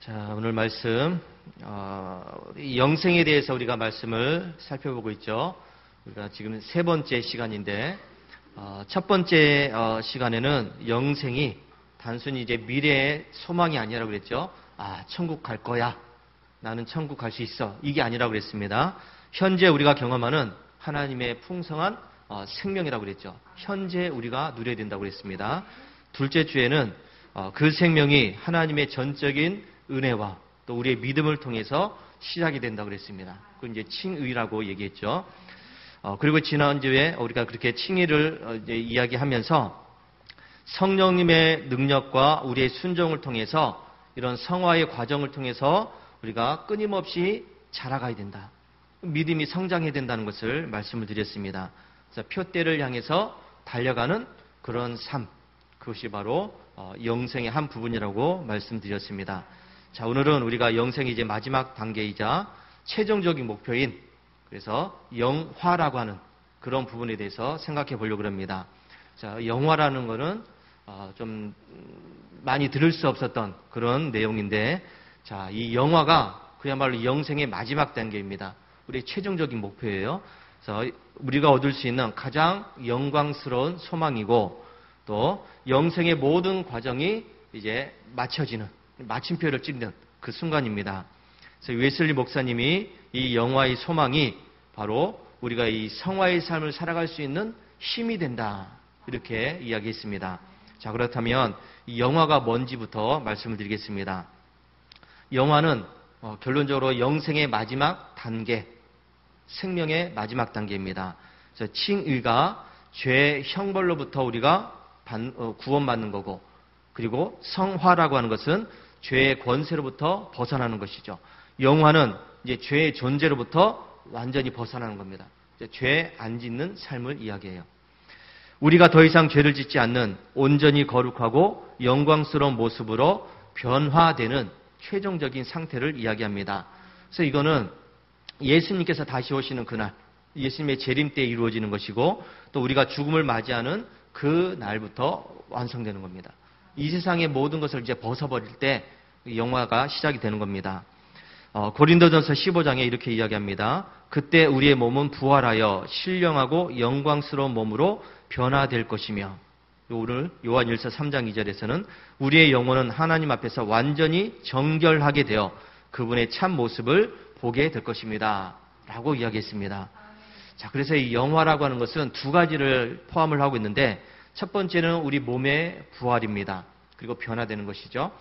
자, 오늘 말씀, 영생에 대해서 우리가 말씀을 살펴보고 있죠. 우리가 지금 세 번째 시간인데, 첫 번째 시간에는 영생이 단순히 이제 미래의 소망이 아니라고 그랬죠. 천국 갈 거야. 나는 천국 갈 수 있어. 이게 아니라고 그랬습니다. 현재 우리가 경험하는 하나님의 풍성한 생명이라고 그랬죠. 현재 우리가 누려야 된다고 그랬습니다. 둘째 주에는 그 생명이 하나님의 전적인 은혜와 또 우리의 믿음을 통해서 시작이 된다고 그랬습니다. 그건 이제 칭의라고 얘기했죠. 그리고 지난주에 우리가 그렇게 칭의를 이야기하면서 성령님의 능력과 우리의 순종을 통해서 이런 성화의 과정을 통해서 우리가 끊임없이 자라가야 된다. 믿음이 성장해야 된다는 것을 말씀을 드렸습니다. 그래서 표대를 향해서 달려가는 그런 삶, 그것이 바로 영생의 한 부분이라고 말씀드렸습니다. 자, 오늘은 우리가 영생의 이제 마지막 단계이자 최종적인 목표인 그래서 영화라고 하는 그런 부분에 대해서 생각해 보려고 합니다. 자, 영화라는 것은 좀 많이 들을 수 없었던 그런 내용인데, 자, 이 영화가 그야말로 영생의 마지막 단계입니다. 우리의 최종적인 목표예요. 그래서 우리가 얻을 수 있는 가장 영광스러운 소망이고 또 영생의 모든 과정이 이제 마쳐지는 마침표를 찍는 그 순간입니다. 그래서 웨슬리 목사님이 이 영화의 소망이 바로 우리가 이 성화의 삶을 살아갈 수 있는 힘이 된다. 이렇게 이야기했습니다. 자, 그렇다면 이 영화가 뭔지부터 말씀을 드리겠습니다. 영화는 결론적으로 영생의 마지막 단계, 생명의 마지막 단계입니다. 그래서 칭의가 죄 형벌로부터 우리가 구원받는 거고, 그리고 성화라고 하는 것은 죄의 권세로부터 벗어나는 것이죠. 영화는 이제 죄의 존재로부터 완전히 벗어나는 겁니다. 죄 안 짓는 삶을 이야기해요. 우리가 더 이상 죄를 짓지 않는 온전히 거룩하고 영광스러운 모습으로 변화되는 최종적인 상태를 이야기합니다. 그래서 이거는 예수님께서 다시 오시는 그날, 예수님의 재림 때 이루어지는 것이고 또 우리가 죽음을 맞이하는 그 날부터 완성되는 겁니다. 이 세상의 모든 것을 이제 벗어버릴 때 영화가 시작이 되는 겁니다. 고린도전서 15장에 이렇게 이야기합니다. 그때 우리의 몸은 부활하여 신령하고 영광스러운 몸으로 변화될 것이며, 오늘 요한일서 3장 2절에서는 우리의 영혼은 하나님 앞에서 완전히 정결하게 되어 그분의 참 모습을 보게 될 것입니다. 라고 이야기했습니다. 자, 그래서 이 영화라고 하는 것은 두 가지를 포함을 하고 있는데, 첫 번째는 우리 몸의 부활입니다. 그리고 변화되는 것이죠.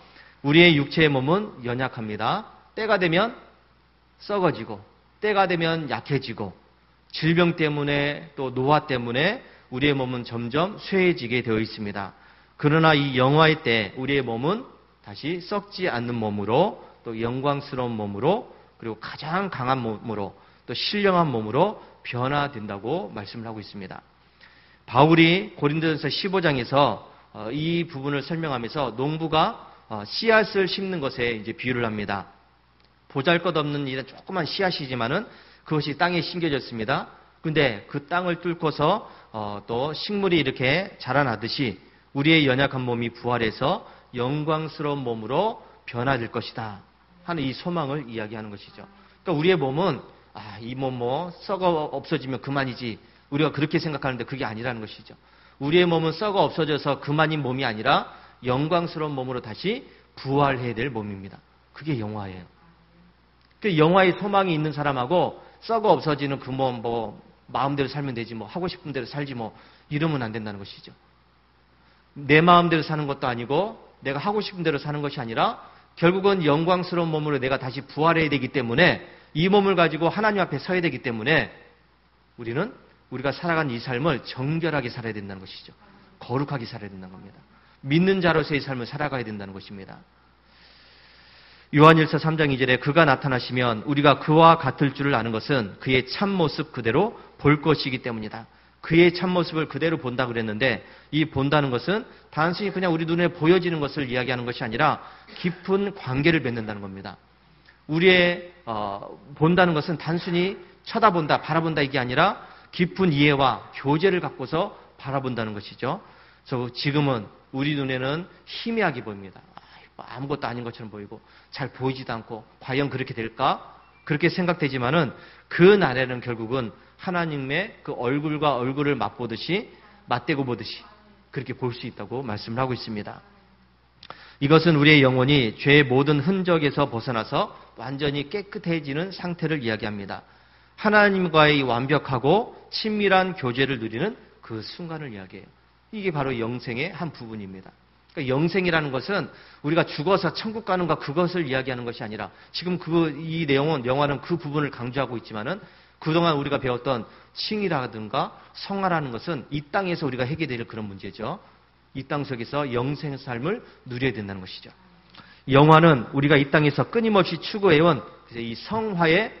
우리의 육체의 몸은 연약합니다. 때가 되면 썩어지고, 때가 되면 약해지고, 질병 때문에 또 노화 때문에 우리의 몸은 점점 쇠해지게 되어 있습니다. 그러나 이 영화의 때 우리의 몸은 다시 썩지 않는 몸으로 또 영광스러운 몸으로 그리고 가장 강한 몸으로 또 신령한 몸으로 변화된다고 말씀을 하고 있습니다. 바울이 고린도전서 15장에서 이 부분을 설명하면서 농부가 씨앗을 심는 것에 이제 비유를 합니다. 보잘것없는 이런 조그만 씨앗이지만은 그것이 땅에 심겨졌습니다. 근데 그 땅을 뚫고서 또 식물이 이렇게 자라나듯이 우리의 연약한 몸이 부활해서 영광스러운 몸으로 변화될 것이다 하는 이 소망을 이야기하는 것이죠. 그러니까 우리의 몸은 이 몸 썩어 없어지면 그만이지, 우리가 그렇게 생각하는데 그게 아니라는 것이죠. 우리의 몸은 썩어 없어져서 그만인 몸이 아니라 영광스러운 몸으로 다시 부활해야 될 몸입니다. 그게 영화예요. 그 영화의 소망이 있는 사람하고 썩어 없어지는 그 몸 마음대로 살면 되지 하고 싶은 대로 살지 이러면 안 된다는 것이죠. 내 마음대로 사는 것도 아니고 내가 하고 싶은 대로 사는 것이 아니라 결국은 영광스러운 몸으로 내가 다시 부활해야 되기 때문에 이 몸을 가지고 하나님 앞에 서야 되기 때문에 우리가 살아간 이 삶을 정결하게 살아야 된다는 것이죠. 거룩하게 살아야 된다는 겁니다. 믿는 자로서의 삶을 살아가야 된다는 것입니다. 요한일서 3장 2절에 그가 나타나시면 우리가 그와 같을 줄을 아는 것은 그의 참모습 그대로 볼 것이기 때문이다. 그의 참모습을 그대로 본다 그랬는데, 이 본다는 것은 단순히 그냥 우리 눈에 보여지는 것을 이야기하는 것이 아니라 깊은 관계를 맺는다는 겁니다. 우리의 본다는 것은 단순히 쳐다본다, 바라본다 이게 아니라 깊은 이해와 교제를 갖고서 바라본다는 것이죠. 그래서 지금은 우리 눈에는 희미하게 보입니다. 아무것도 아닌 것처럼 보이고 잘 보이지도 않고 과연 그렇게 될까? 그렇게 생각되지만은 그 날에는 결국은 하나님의 그 얼굴과 얼굴을 맞보듯이 맞대고 보듯이 그렇게 볼 수 있다고 말씀을 하고 있습니다. 이것은 우리의 영혼이 죄의 모든 흔적에서 벗어나서 완전히 깨끗해지는 상태를 이야기합니다. 하나님과의 완벽하고 친밀한 교제를 누리는 그 순간을 이야기해요. 이게 바로 영생의 한 부분입니다. 그러니까 영생이라는 것은 우리가 죽어서 천국 가는 것 그것을 이야기하는 것이 아니라 지금 이 내용은 영화는 그 부분을 강조하고 있지만은 그동안 우리가 배웠던 칭이라든가 성화라는 것은 이 땅에서 우리가 해결될 그런 문제죠. 이 땅 속에서 영생의 삶을 누려야 된다는 것이죠. 영화는 우리가 이 땅에서 끊임없이 추구해온 이 성화의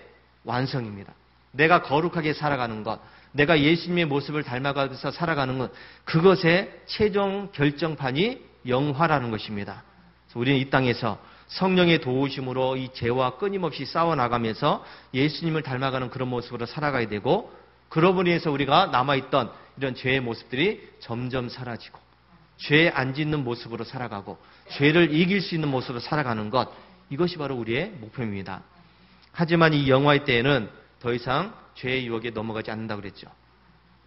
완성입니다. 내가 거룩하게 살아가는 것, 내가 예수님의 모습을 닮아가면서 살아가는 것, 그것의 최종 결정판이 영화라는 것입니다. 우리는 이 땅에서 성령의 도우심으로 이 죄와 끊임없이 싸워나가면서 예수님을 닮아가는 그런 모습으로 살아가야 되고, 그러므로 인해서 우리가 남아있던 이런 죄의 모습들이 점점 사라지고 죄 안 짓는 모습으로 살아가고 죄를 이길 수 있는 모습으로 살아가는 것, 이것이 바로 우리의 목표입니다. 하지만 이 영화의 때에는 더 이상 죄의 유혹에 넘어가지 않는다고 그랬죠.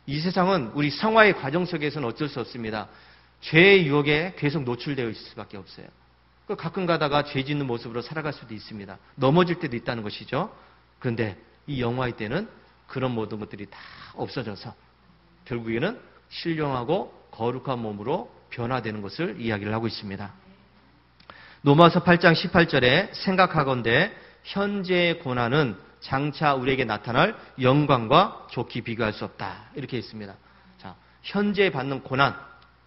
이 세상은 우리 성화의 과정 속에서는 어쩔 수 없습니다. 죄의 유혹에 계속 노출되어 있을 수밖에 없어요. 가끔 가다가 죄 짓는 모습으로 살아갈 수도 있습니다. 넘어질 때도 있다는 것이죠. 그런데 이 영화의 때는 그런 모든 것들이 다 없어져서 결국에는 신령하고 거룩한 몸으로 변화되는 것을 이야기를 하고 있습니다. 로마서 8장 18절에 생각하건대 현재의 고난은 장차 우리에게 나타날 영광과 좋게 비교할 수 없다. 이렇게 있습니다. 자, 현재 받는 고난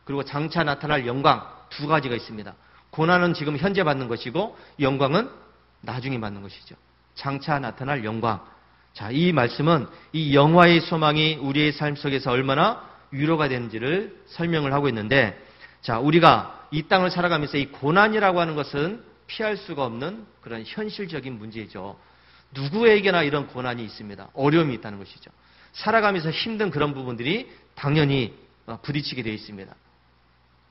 그리고 장차 나타날 영광 두 가지가 있습니다. 고난은 지금 현재 받는 것이고 영광은 나중에 받는 것이죠. 장차 나타날 영광. 자, 이 말씀은 이 영화의 소망이 우리의 삶 속에서 얼마나 위로가 되는지를 설명을 하고 있는데, 자, 우리가 이 땅을 살아가면서 이 고난이라고 하는 것은 피할 수가 없는 그런 현실적인 문제죠. 누구에게나 이런 고난이 있습니다. 어려움이 있다는 것이죠. 살아가면서 힘든 그런 부분들이 당연히 부딪히게 되어 있습니다.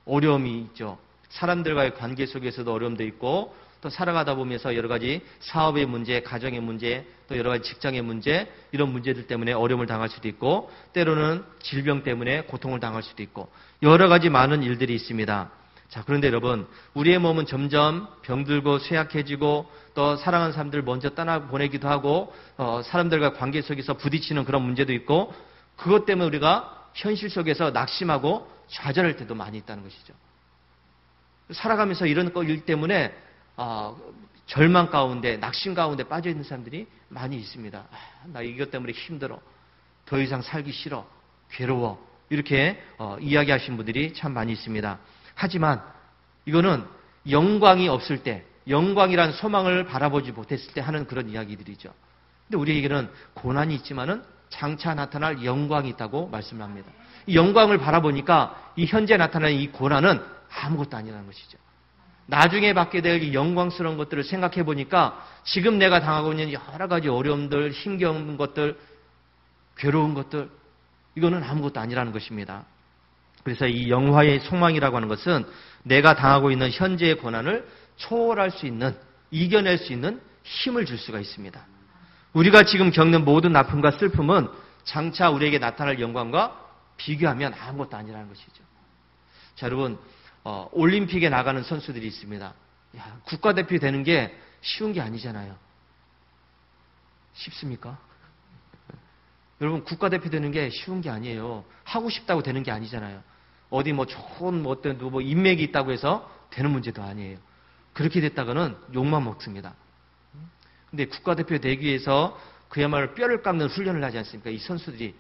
어려움이 있죠. 사람들과의 관계 속에서도 어려움도 있고, 또 살아가다 보면서 여러 가지 사업의 문제, 가정의 문제, 또 여러 가지 직장의 문제, 이런 문제들 때문에 어려움을 당할 수도 있고, 때로는 질병 때문에 고통을 당할 수도 있고, 여러 가지 많은 일들이 있습니다. 자, 그런데 여러분, 우리의 몸은 점점 병들고 쇠약해지고, 또 사랑하는 사람들 먼저 떠나보내기도 하고, 사람들과 관계 속에서 부딪히는 그런 문제도 있고, 그것 때문에 우리가 현실 속에서 낙심하고 좌절할 때도 많이 있다는 것이죠. 살아가면서 이런 일 때문에 절망 가운데, 낙심 가운데 빠져 있는 사람들이 많이 있습니다. 나 이것 때문에 힘들어. 더 이상 살기 싫어. 괴로워. 이렇게 이야기하시는 분들이 참 많이 있습니다. 하지만 이거는 영광이 없을 때, 영광이란 소망을 바라보지 못했을 때 하는 그런 이야기들이죠. 근데 우리에게는 고난이 있지만은 장차 나타날 영광이 있다고 말씀을 합니다. 이 영광을 바라보니까 이 현재 나타나는 이 고난은 아무것도 아니라는 것이죠. 나중에 받게 될 이 영광스러운 것들을 생각해 보니까 지금 내가 당하고 있는 여러 가지 어려움들, 힘겨운 것들, 괴로운 것들, 이거는 아무것도 아니라는 것입니다. 그래서 이 영화의 소망이라고 하는 것은 내가 당하고 있는 현재의 고난을 초월할 수 있는, 이겨낼 수 있는 힘을 줄 수가 있습니다. 우리가 지금 겪는 모든 아픔과 슬픔은 장차 우리에게 나타날 영광과 비교하면 아무것도 아니라는 것이죠. 자, 여러분, 올림픽에 나가는 선수들이 있습니다. 야, 국가대표 되는 게 쉬운 게 아니잖아요. 쉽습니까? 여러분, 국가대표 되는 게 쉬운 게 아니에요. 하고 싶다고 되는 게 아니잖아요. 어디 좋은 어떤 인맥이 있다고 해서 되는 문제도 아니에요. 그렇게 됐다가는 욕만 먹습니다. 근데 국가대표 되기 위해서 그야말로 뼈를 깎는 훈련을 하지 않습니까? 이 선수들이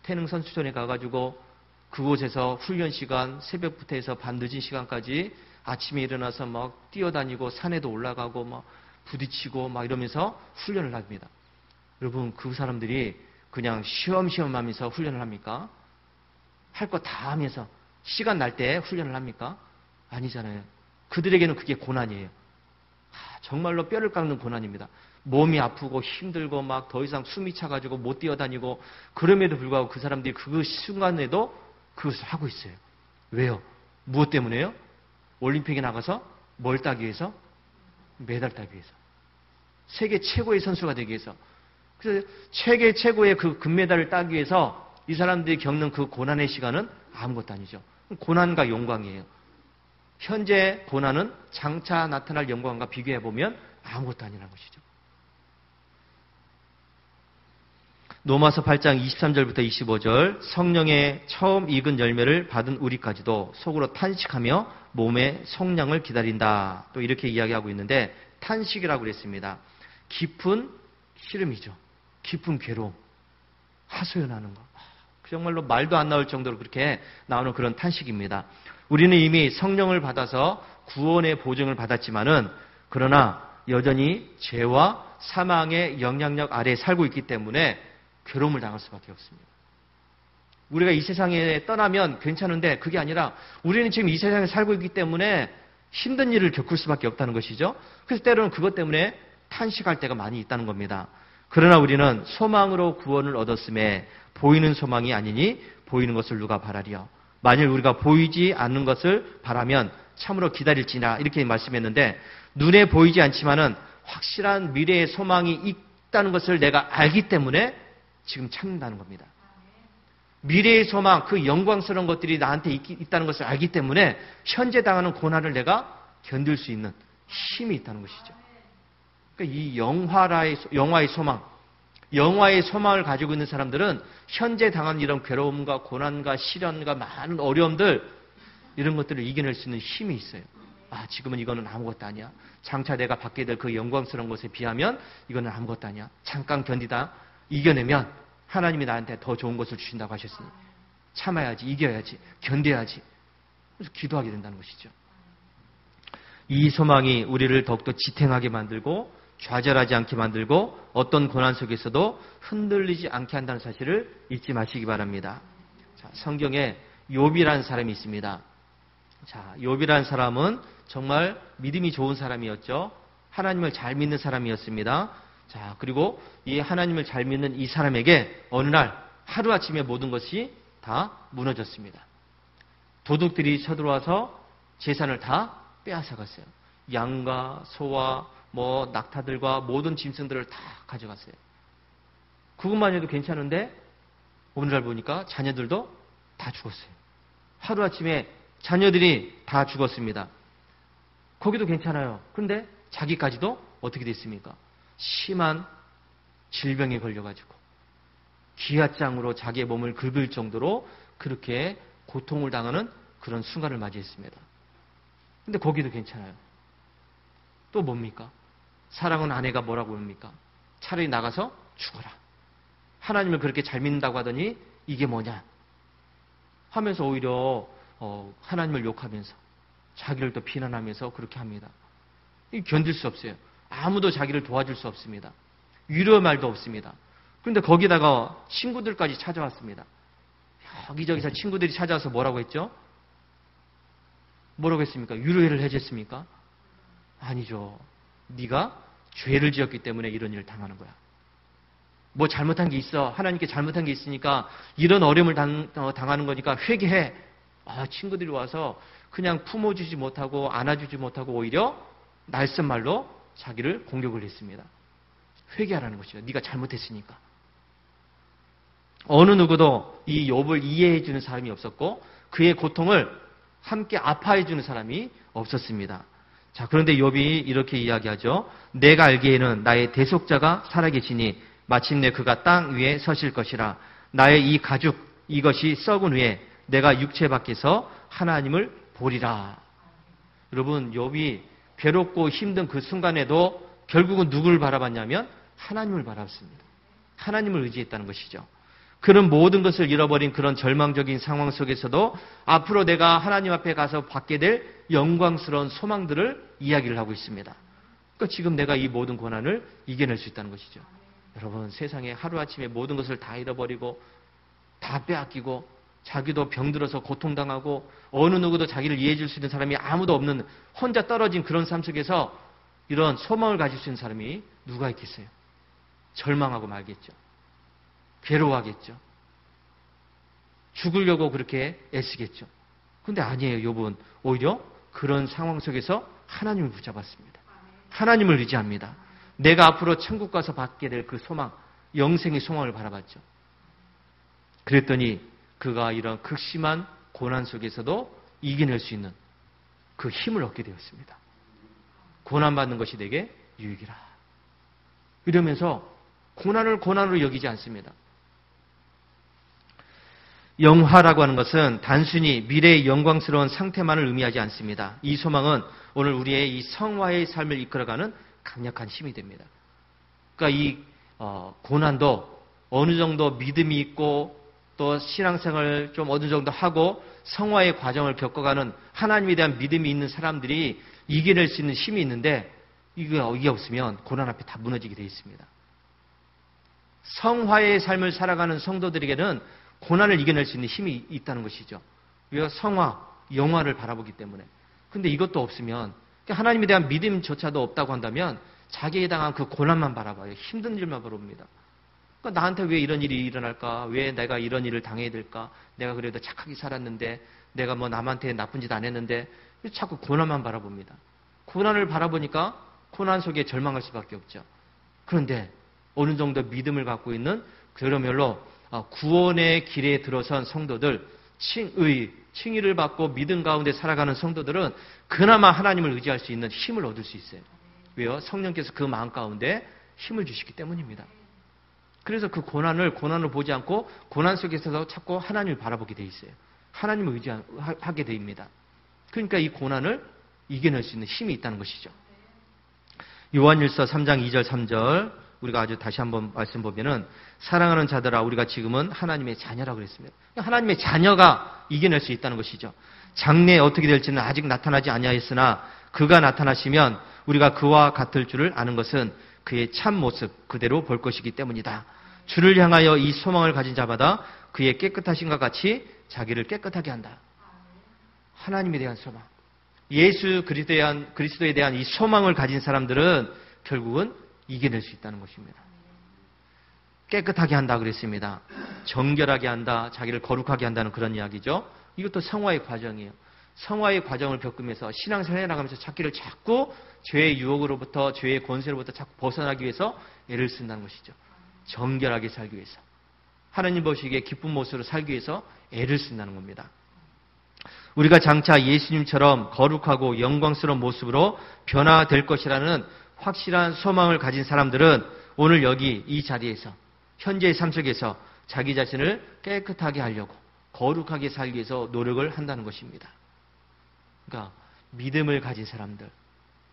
태릉 선수촌에 가가지고 그곳에서 훈련 시간 새벽부터 해서 밤 늦은 시간까지 아침에 일어나서 막 뛰어다니고 산에도 올라가고 막 부딪히고 막 이러면서 훈련을 합니다. 여러분, 그 사람들이 그냥 쉬엄쉬엄 하면서 훈련을 합니까? 할 거 다 하면서 시간 날 때 훈련을 합니까? 아니잖아요. 그들에게는 그게 고난이에요. 정말로 뼈를 깎는 고난입니다. 몸이 아프고 힘들고 막 더 이상 숨이 차가지고 못 뛰어다니고, 그럼에도 불구하고 그 사람들이 그 순간에도 그것을 하고 있어요. 왜요? 무엇 때문에요? 올림픽에 나가서 뭘 따기 위해서? 메달 따기 위해서. 세계 최고의 선수가 되기 위해서. 그래서 세계 최고의 그 금메달을 따기 위해서 이 사람들이 겪는 그 고난의 시간은 아무것도 아니죠. 고난과 영광이에요. 현재 고난은 장차 나타날 영광과 비교해보면 아무것도 아니라는 것이죠. 로마서 8장 23절부터 25절 성령의 처음 익은 열매를 받은 우리까지도 속으로 탄식하며 몸의 성량을 기다린다. 또 이렇게 이야기하고 있는데 탄식이라고 그랬습니다. 깊은 시름이죠. 깊은 괴로움. 하소연하는 거. 정말로 말도 안 나올 정도로 그렇게 나오는 그런 탄식입니다. 우리는 이미 성령을 받아서 구원의 보증을 받았지만은 그러나 여전히 죄와 사망의 영향력 아래에 살고 있기 때문에 괴로움을 당할 수밖에 없습니다. 우리가 이 세상에 떠나면 괜찮은데 그게 아니라 우리는 지금 이 세상에 살고 있기 때문에 힘든 일을 겪을 수밖에 없다는 것이죠. 그래서 때로는 그것 때문에 탄식할 때가 많이 있다는 겁니다. 그러나 우리는 소망으로 구원을 얻었음에 보이는 소망이 아니니 보이는 것을 누가 바라리요. 만일 우리가 보이지 않는 것을 바라면 참으로 기다릴지나 이렇게 말씀했는데 눈에 보이지 않지만은 확실한 미래의 소망이 있다는 것을 내가 알기 때문에 지금 참는다는 겁니다. 미래의 소망, 그 영광스러운 것들이 나한테 있다는 것을 알기 때문에 현재 당하는 고난을 내가 견딜 수 있는 힘이 있다는 것이죠. 그러니까 이 영화의 소망, 영화의 소망을 가지고 있는 사람들은 현재 당한 이런 괴로움과 고난과 시련과 많은 어려움들 이런 것들을 이겨낼 수 있는 힘이 있어요. 아, 지금은 이거는 아무것도 아니야. 장차 내가 받게 될 그 영광스러운 것에 비하면 이거는 아무것도 아니야. 잠깐 견디다 이겨내면 하나님이 나한테 더 좋은 것을 주신다고 하셨으니 참아야지, 이겨야지, 견뎌야지. 그래서 기도하게 된다는 것이죠. 이 소망이 우리를 더욱더 지탱하게 만들고 좌절하지 않게 만들고 어떤 고난 속에서도 흔들리지 않게 한다는 사실을 잊지 마시기 바랍니다. 자, 성경에 욥이라는 사람이 있습니다. 자, 욥이라는 사람은 정말 믿음이 좋은 사람이었죠. 하나님을 잘 믿는 사람이었습니다. 자, 그리고 이 하나님을 잘 믿는 이 사람에게 어느 날 하루아침에 모든 것이 다 무너졌습니다. 도둑들이 쳐들어와서 재산을 다 빼앗아갔어요. 양과 소와 낙타들과 모든 짐승들을 다 가져갔어요. 그것만 해도 괜찮은데 오늘날 보니까 자녀들도 다 죽었어요. 하루아침에 자녀들이 다 죽었습니다. 거기도 괜찮아요. 그런데 자기까지도 어떻게 됐습니까? 심한 질병에 걸려가지고 기아장으로 자기의 몸을 긁을 정도로 그렇게 고통을 당하는 그런 순간을 맞이했습니다. 근데 거기도 괜찮아요. 또 뭡니까? 사랑하는 아내가 뭐라고 합니까? 차라리 나가서 죽어라. 하나님을 그렇게 잘 믿는다고 하더니 이게 뭐냐? 하면서 오히려 하나님을 욕하면서 자기를 또 비난하면서 그렇게 합니다. 견딜 수 없어요. 아무도 자기를 도와줄 수 없습니다. 위로의 말도 없습니다. 그런데 거기다가 친구들까지 찾아왔습니다. 여기저기서 친구들이 찾아와서 뭐라고 했죠? 뭐라고 했습니까? 위로를 해줬습니까? 아니죠. 네가 죄를 지었기 때문에 이런 일을 당하는 거야. 뭐 잘못한 게 있어. 하나님께 잘못한 게 있으니까 이런 어려움을 당하는 거니까 회개해. 친구들이 와서 그냥 품어주지 못하고 안아주지 못하고 오히려 날쌘말로 자기를 공격을 했습니다. 회개하라는 것이죠. 네가 잘못했으니까. 어느 누구도 이 욥을 이해해 주는 사람이 없었고 그의 고통을 함께 아파해 주는 사람이 없었습니다. 자, 그런데 욥이 이렇게 이야기하죠. 내가 알기에는 나의 대속자가 살아계시니 마침내 그가 땅 위에 서실 것이라. 나의 이 가죽 이것이 썩은 후에 내가 육체 밖에서 하나님을 보리라. 여러분, 욥이 괴롭고 힘든 그 순간에도 결국은 누구를 바라봤냐면 하나님을 바라봤습니다. 하나님을 의지했다는 것이죠. 그런 모든 것을 잃어버린 그런 절망적인 상황 속에서도 앞으로 내가 하나님 앞에 가서 받게 될 영광스러운 소망들을 이야기를 하고 있습니다. 그러니까 지금 내가 이 모든 고난을 이겨낼 수 있다는 것이죠. 여러분, 세상에 하루아침에 모든 것을 다 잃어버리고 다 빼앗기고 자기도 병들어서 고통당하고 어느 누구도 자기를 이해해 줄 수 있는 사람이 아무도 없는 혼자 떨어진 그런 삶 속에서 이런 소망을 가질 수 있는 사람이 누가 있겠어요? 절망하고 말겠죠. 괴로워하겠죠. 죽으려고 그렇게 애쓰겠죠. 근데 아니에요, 욥은. 오히려 그런 상황 속에서 하나님을 붙잡았습니다. 하나님을 의지합니다. 내가 앞으로 천국 가서 받게 될 그 소망, 영생의 소망을 바라봤죠. 그랬더니 그가 이런 극심한 고난 속에서도 이겨낼 수 있는 그 힘을 얻게 되었습니다. 고난받는 것이 내게 유익이라. 이러면서 고난을 고난으로 여기지 않습니다. 영화라고 하는 것은 단순히 미래의 영광스러운 상태만을 의미하지 않습니다. 이 소망은 오늘 우리의 이 성화의 삶을 이끌어가는 강력한 힘이 됩니다. 그러니까 이 고난도 어느 정도 믿음이 있고 또 신앙생활을 좀 어느 정도 하고 성화의 과정을 겪어가는 하나님에 대한 믿음이 있는 사람들이 이겨낼 수 있는 힘이 있는데 이게 없으면 고난 앞에 다 무너지게 되어 있습니다. 성화의 삶을 살아가는 성도들에게는 고난을 이겨낼 수 있는 힘이 있다는 것이죠. 우리가 성화, 영화를 바라보기 때문에. 근데 이것도 없으면 하나님에 대한 믿음조차도 없다고 한다면 자기에 당한 그 고난만 바라봐요. 힘든 일만 바라봅니다. 그러니까 나한테 왜 이런 일이 일어날까? 왜 내가 이런 일을 당해야 될까? 내가 그래도 착하게 살았는데 내가 뭐 남한테 나쁜 짓 안 했는데 자꾸 고난만 바라봅니다. 고난을 바라보니까 고난 속에 절망할 수밖에 없죠. 그런데 어느 정도 믿음을 갖고 있는 그러므로 구원의 길에 들어선 성도들, 칭의를 받고 믿음 가운데 살아가는 성도들은 그나마 하나님을 의지할 수 있는 힘을 얻을 수 있어요. 왜요? 성령께서 그 마음 가운데 힘을 주시기 때문입니다. 그래서 그 고난을 보지 않고 고난 속에서도 자꾸 하나님을 바라보게 돼 있어요. 하나님을 의지하게 됩니다. 그러니까 이 고난을 이겨낼 수 있는 힘이 있다는 것이죠. 요한일서 3장 2절 3절 우리가 아주 다시 한번 말씀 보면은 사랑하는 자들아 우리가 지금은 하나님의 자녀라고 그랬습니다. 하나님의 자녀가 이겨낼 수 있다는 것이죠. 장래에 어떻게 될지는 아직 나타나지 아니하였으나 그가 나타나시면 우리가 그와 같을 줄을 아는 것은 그의 참 모습 그대로 볼 것이기 때문이다. 주를 향하여 이 소망을 가진 자마다 그의 깨끗하심과 같이 자기를 깨끗하게 한다. 하나님에 대한 소망. 예수 그리스도에 대한 이 소망을 가진 사람들은 결국은 이겨낼 수 있다는 것입니다. 깨끗하게 한다 그랬습니다. 정결하게 한다, 자기를 거룩하게 한다는 그런 이야기죠. 이것도 성화의 과정이에요. 성화의 과정을 겪으면서 신앙생활을 해나가면서 자꾸 죄의 유혹으로부터 죄의 권세로부터 자꾸 벗어나기 위해서 애를 쓴다는 것이죠. 정결하게 살기 위해서. 하나님 보시기에 기쁜 모습으로 살기 위해서 애를 쓴다는 겁니다. 우리가 장차 예수님처럼 거룩하고 영광스러운 모습으로 변화될 것이라는 확실한 소망을 가진 사람들은 오늘 여기 이 자리에서 현재의 삶 속에서 자기 자신을 깨끗하게 하려고 거룩하게 살기 위해서 노력을 한다는 것입니다. 그러니까 믿음을 가진 사람들,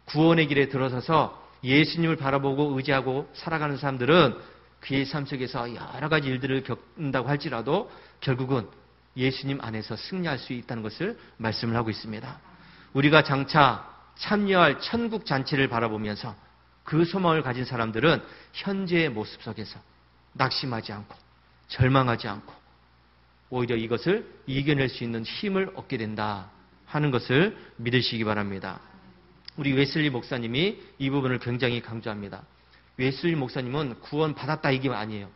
구원의 길에 들어서서 예수님을 바라보고 의지하고 살아가는 사람들은 그의 삶 속에서 여러 가지 일들을 겪는다고 할지라도 결국은 예수님 안에서 승리할 수 있다는 것을 말씀을 하고 있습니다. 우리가 장차 참여할 천국 잔치를 바라보면서 그 소망을 가진 사람들은 현재의 모습 속에서 낙심하지 않고 절망하지 않고 오히려 이것을 이겨낼 수 있는 힘을 얻게 된다 하는 것을 믿으시기 바랍니다. 우리 웨슬리 목사님이 이 부분을 굉장히 강조합니다. 웨슬리 목사님은 구원 받았다 이게 아니에요.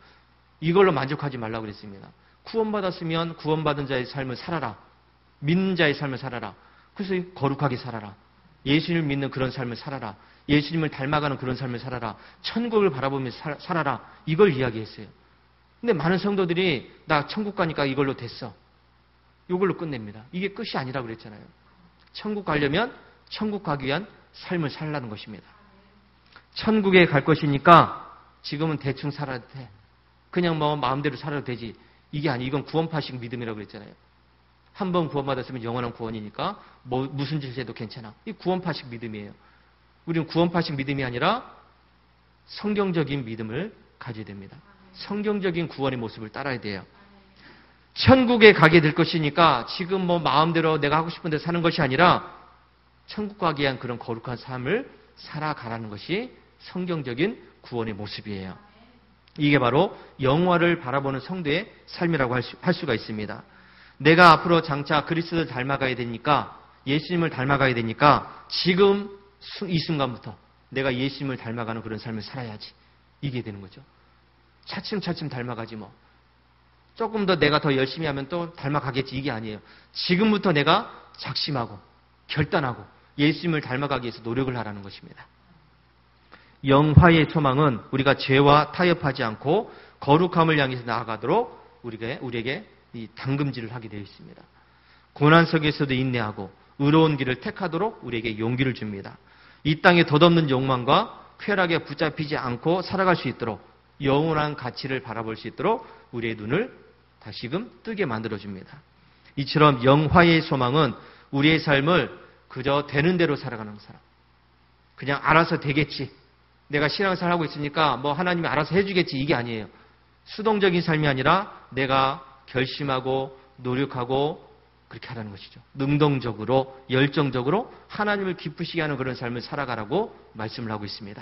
이걸로 만족하지 말라고 그랬습니다. 구원받았으면 구원받은 자의 삶을 살아라. 믿는 자의 삶을 살아라. 그래서 거룩하게 살아라. 예수님을 믿는 그런 삶을 살아라. 예수님을 닮아가는 그런 삶을 살아라. 천국을 바라보면서 살아라. 이걸 이야기했어요. 근데 많은 성도들이 나 천국 가니까 이걸로 됐어. 이걸로 끝냅니다. 이게 끝이 아니라고 그랬잖아요. 천국 가려면 천국 가기 위한 삶을 살라는 것입니다. 천국에 갈 것이니까 지금은 대충 살아도 돼. 그냥 뭐 마음대로 살아도 되지. 이게 아니, 이건 구원파식 믿음이라고 그랬잖아요. 한 번 구원받았으면 영원한 구원이니까 뭐 무슨 짓을 해도 괜찮아. 이 구원파식 믿음이에요. 우리는 구원파식 믿음이 아니라 성경적인 믿음을 가져야 됩니다. 성경적인 구원의 모습을 따라야 돼요. 천국에 가게 될 것이니까 지금 뭐 마음대로 내가 하고 싶은 대로 사는 것이 아니라 천국 가기 위한 그런 거룩한 삶을 살아가라는 것이 성경적인 구원의 모습이에요. 이게 바로 영화를 바라보는 성도의 삶이라고 할 수가 있습니다. 내가 앞으로 장차 그리스도를 닮아가야 되니까 예수님을 닮아가야 되니까 지금 이 순간부터 내가 예수님을 닮아가는 그런 삶을 살아야지. 이게 되는 거죠. 차츰차츰 닮아가지 뭐. 조금 더 내가 더 열심히 하면 또 닮아가겠지. 이게 아니에요. 지금부터 내가 작심하고 결단하고 예수님을 닮아가기 위해서 노력을 하라는 것입니다. 영화의 소망은 우리가 죄와 타협하지 않고 거룩함을 향해서 나아가도록 우리에게 이 당금질을 하게 되어 있습니다. 고난 속에서도 인내하고 의로운 길을 택하도록 우리에게 용기를 줍니다. 이 땅에 덧없는 욕망과 쾌락에 붙잡히지 않고 살아갈 수 있도록 영원한 가치를 바라볼 수 있도록 우리의 눈을 다시금 뜨게 만들어줍니다. 이처럼 영화의 소망은 우리의 삶을 그저 되는 대로 살아가는 사람. 그냥 알아서 되겠지. 내가 신앙생활 하고 있으니까 뭐 하나님이 알아서 해주겠지. 이게 아니에요. 수동적인 삶이 아니라 내가 결심하고 노력하고 그렇게 하라는 것이죠. 능동적으로 열정적으로 하나님을 기쁘시게 하는 그런 삶을 살아가라고 말씀을 하고 있습니다.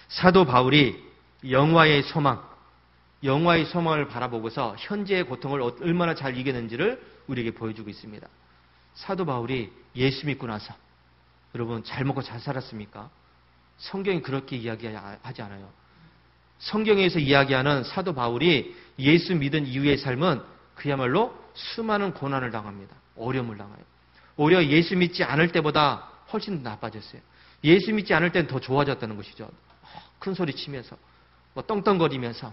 사도 바울이 영화의 소망을 바라보고서 현재의 고통을 얼마나 잘 이겨낸지를 우리에게 보여주고 있습니다. 사도 바울이 예수 믿고 나서 여러분 잘 먹고 잘 살았습니까? 성경이 그렇게 이야기하지 않아요. 성경에서 이야기하는 사도 바울이 예수 믿은 이후의 삶은 그야말로 수많은 고난을 당합니다. 어려움을 당해요. 오히려 예수 믿지 않을 때보다 훨씬 더 나빠졌어요. 예수 믿지 않을 때는 더 좋아졌다는 것이죠. 큰 소리 치면서 뭐 떵떵거리면서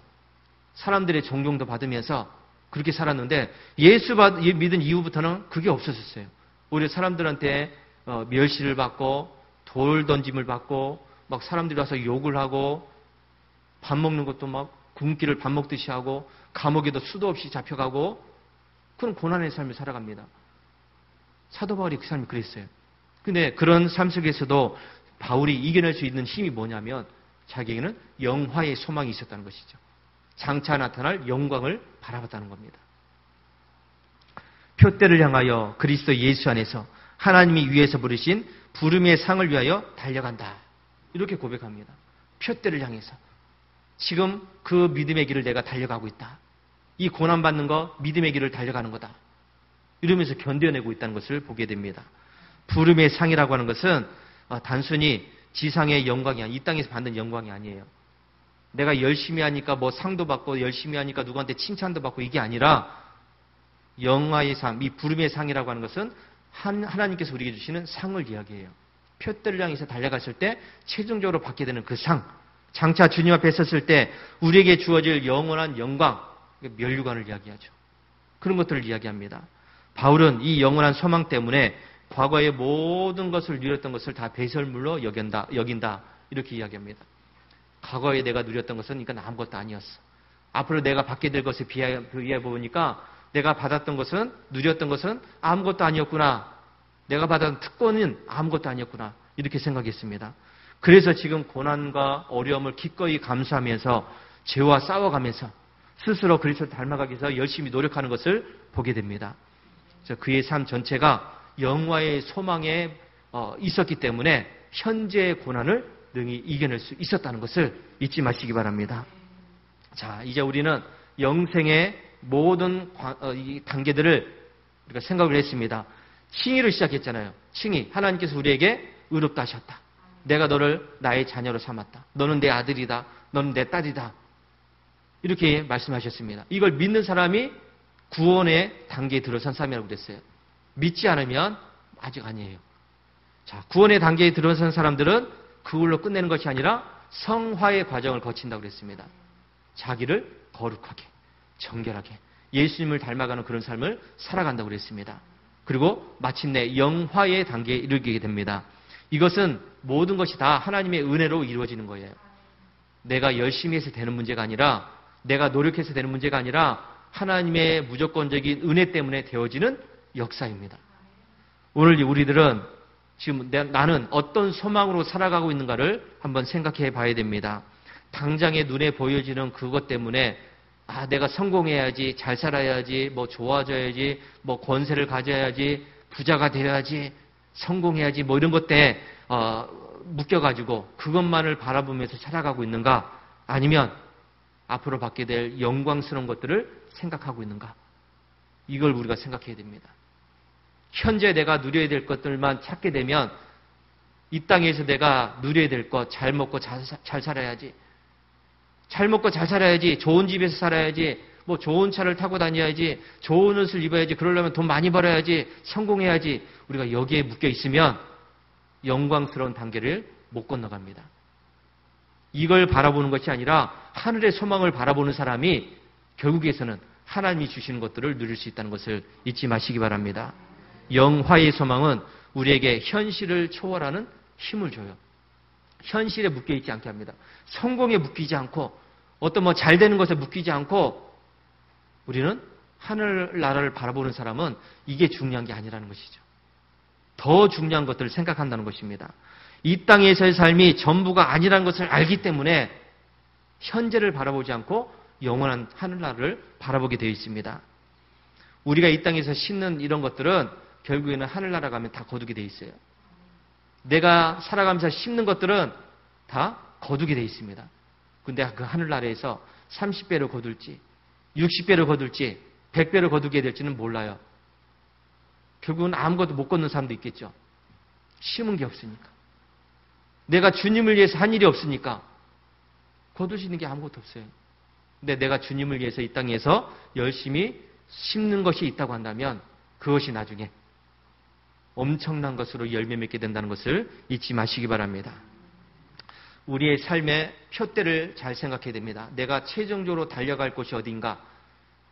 사람들의 존경도 받으면서 그렇게 살았는데 예수 믿은 이후부터는 그게 없어졌어요. 오히려 사람들한테 멸시를 받고 돌 던짐을 받고 막 사람들이 와서 욕을 하고 밥 먹는 것도 막 굶기를 밥 먹듯이 하고 감옥에도 수도 없이 잡혀가고 그런 고난의 삶을 살아갑니다. 사도 바울이 그 삶이 그랬어요. 근데 그런 삶 속에서도 바울이 이겨낼 수 있는 힘이 뭐냐면 자기에게는 영화의 소망이 있었다는 것이죠. 장차 나타날 영광을 바라봤다는 겁니다. 표대를 향하여 그리스도 예수 안에서 하나님이 위에서 부르신 부름의 상을 위하여 달려간다. 이렇게 고백합니다. 표대를 향해서. 지금 그 믿음의 길을 내가 달려가고 있다. 이 고난받는 거 믿음의 길을 달려가는 거다. 이러면서 견뎌내고 있다는 것을 보게 됩니다. 부름의 상이라고 하는 것은 단순히 지상의 영광이 아니에요. 이 땅에서 받는 영광이 아니에요. 내가 열심히 하니까 뭐 상도 받고 열심히 하니까 누구한테 칭찬도 받고 이게 아니라 영화의 상, 이 부름의 상이라고 하는 것은 하나님께서 우리에게 주시는 상을 이야기해요. 표대를 향해서 달려갔을 때 최종적으로 받게 되는 그 상, 장차 주님 앞에 섰을 때 우리에게 주어질 영원한 영광, 멸류관을 이야기하죠. 그런 것들을 이야기합니다. 바울은 이 영원한 소망 때문에 과거의 모든 것을 누렸던 것을 다 배설물로 여긴다. 이렇게 이야기합니다. 과거에 내가 누렸던 것은 이건 아무것도 아니었어. 앞으로 내가 받게 될 것에 비해 보니까 내가 받았던 것은, 누렸던 것은 아무것도 아니었구나. 내가 받은 특권은 아무것도 아니었구나. 이렇게 생각했습니다. 그래서 지금 고난과 어려움을 기꺼이 감수하면서 죄와 싸워가면서 스스로 그리스도를 닮아가기 위해서 열심히 노력하는 것을 보게 됩니다. 그래서 그의 삶 전체가 영화의 소망에 있었기 때문에 현재의 고난을 능히 이겨낼 수 있었다는 것을 잊지 마시기 바랍니다. 자, 이제 우리는 영생의 모든 이 단계들을 우리가 생각을 했습니다. 칭의를 시작했잖아요. 칭의. 하나님께서 우리에게 의롭다 하셨다. 내가 너를 나의 자녀로 삼았다. 너는 내 아들이다. 너는 내 딸이다. 이렇게 말씀하셨습니다. 이걸 믿는 사람이 구원의 단계에 들어선 사람이라고 그랬어요. 믿지 않으면 아직 아니에요. 자, 구원의 단계에 들어선 사람들은 그걸로 끝내는 것이 아니라 성화의 과정을 거친다고 그랬습니다. 자기를 거룩하게, 정결하게, 예수님을 닮아가는 그런 삶을 살아간다고 그랬습니다. 그리고 마침내 영화의 단계에 이르게 됩니다. 이것은 모든 것이 다 하나님의 은혜로 이루어지는 거예요. 내가 열심히 해서 되는 문제가 아니라, 내가 노력해서 되는 문제가 아니라 하나님의 무조건적인 은혜 때문에 되어지는 역사입니다. 오늘 우리들은 지금 나는 어떤 소망으로 살아가고 있는가를 한번 생각해 봐야 됩니다. 당장의 눈에 보여지는 그것 때문에 내가 성공해야지, 잘 살아야지, 뭐 좋아져야지, 뭐 권세를 가져야지, 부자가 되어야지, 성공해야지, 뭐 이런 것 때문에 묶여가지고 그것만을 바라보면서 살아가고 있는가? 아니면 앞으로 받게 될 영광스러운 것들을 생각하고 있는가? 이걸 우리가 생각해야 됩니다. 현재 내가 누려야 될 것들만 찾게 되면 이 땅에서 내가 누려야 될 것, 잘 먹고 잘 살아야지. 잘 먹고 잘 살아야지. 좋은 집에서 살아야지. 뭐 좋은 차를 타고 다녀야지, 좋은 옷을 입어야지, 그러려면 돈 많이 벌어야지, 성공해야지, 우리가 여기에 묶여 있으면 영광스러운 단계를 못 건너갑니다. 이걸 바라보는 것이 아니라 하늘의 소망을 바라보는 사람이 결국에서는 하나님이 주시는 것들을 누릴 수 있다는 것을 잊지 마시기 바랍니다. 영화의 소망은 우리에게 현실을 초월하는 힘을 줘요. 현실에 묶여있지 않게 합니다. 성공에 묶이지 않고 어떤 뭐 잘 되는 것에 묶이지 않고 우리는 하늘나라를 바라보는 사람은 이게 중요한 게 아니라는 것이죠. 더 중요한 것들을 생각한다는 것입니다. 이 땅에서의 삶이 전부가 아니라는 것을 알기 때문에 현재를 바라보지 않고 영원한 하늘나라를 바라보게 되어 있습니다. 우리가 이 땅에서 심는 이런 것들은 결국에는 하늘나라 가면 다 거두게 되어 있어요. 내가 살아가면서 심는 것들은 다 거두게 되어 있습니다. 근데 그 하늘나라에서 30배를 거둘지 60배를 거둘지 100배를 거두게 될지는 몰라요. 결국은 아무것도 못 걷는 사람도 있겠죠. 심은 게 없으니까. 내가 주님을 위해서 한 일이 없으니까 거둘 수 있는 게 아무것도 없어요. 근데 내가 주님을 위해서 이 땅에서 열심히 심는 것이 있다고 한다면 그것이 나중에 엄청난 것으로 열매 맺게 된다는 것을 잊지 마시기 바랍니다. 우리의 삶의 표대를 잘 생각해야 됩니다. 내가 최종적으로 달려갈 곳이 어딘가,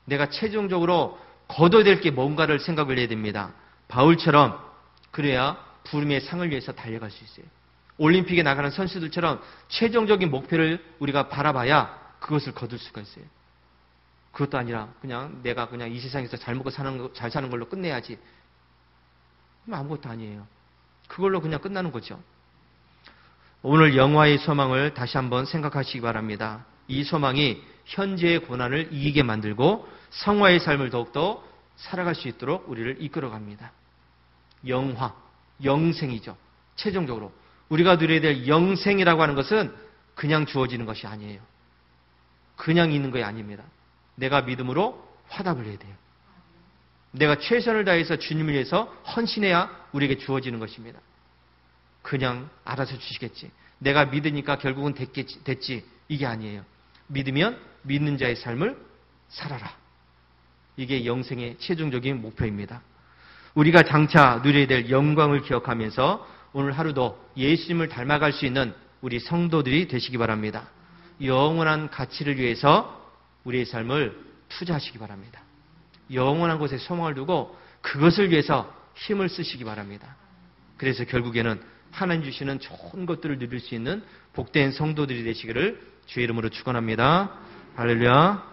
내가 최종적으로 거둬야 될 게 뭔가를 생각을 해야 됩니다. 바울처럼 그래야 부름의 상을 위해서 달려갈 수 있어요. 올림픽에 나가는 선수들처럼 최종적인 목표를 우리가 바라봐야 그것을 거둘 수가 있어요. 그것도 아니라 그냥 내가 그냥 이 세상에서 잘 먹고 잘 사는 걸로 끝내야지. 아무것도 아니에요. 그걸로 그냥 끝나는 거죠. 오늘 영화의 소망을 다시 한번 생각하시기 바랍니다. 이 소망이 현재의 고난을 이기게 만들고 성화의 삶을 더욱더 살아갈 수 있도록 우리를 이끌어갑니다. 영화, 영생이죠. 최종적으로 우리가 누려야 될 영생이라고 하는 것은 그냥 주어지는 것이 아니에요. 그냥 있는 것이 아닙니다. 내가 믿음으로 화답을 해야 돼요. 내가 최선을 다해서 주님을 위해서 헌신해야 우리에게 주어지는 것입니다. 그냥 알아서 주시겠지. 내가 믿으니까 결국은 됐지. 이게 아니에요. 믿으면 믿는 자의 삶을 살아라. 이게 영생의 최종적인 목표입니다. 우리가 장차 누려야 될 영광을 기억하면서 오늘 하루도 예수님을 닮아갈 수 있는 우리 성도들이 되시기 바랍니다. 영원한 가치를 위해서 우리의 삶을 투자하시기 바랍니다. 영원한 곳에 소망을 두고 그것을 위해서 힘을 쓰시기 바랍니다. 그래서 결국에는 하나님 주시는 좋은 것들을 누릴 수 있는 복된 성도들이 되시기를 주의 이름으로 축원합니다. 할렐루야.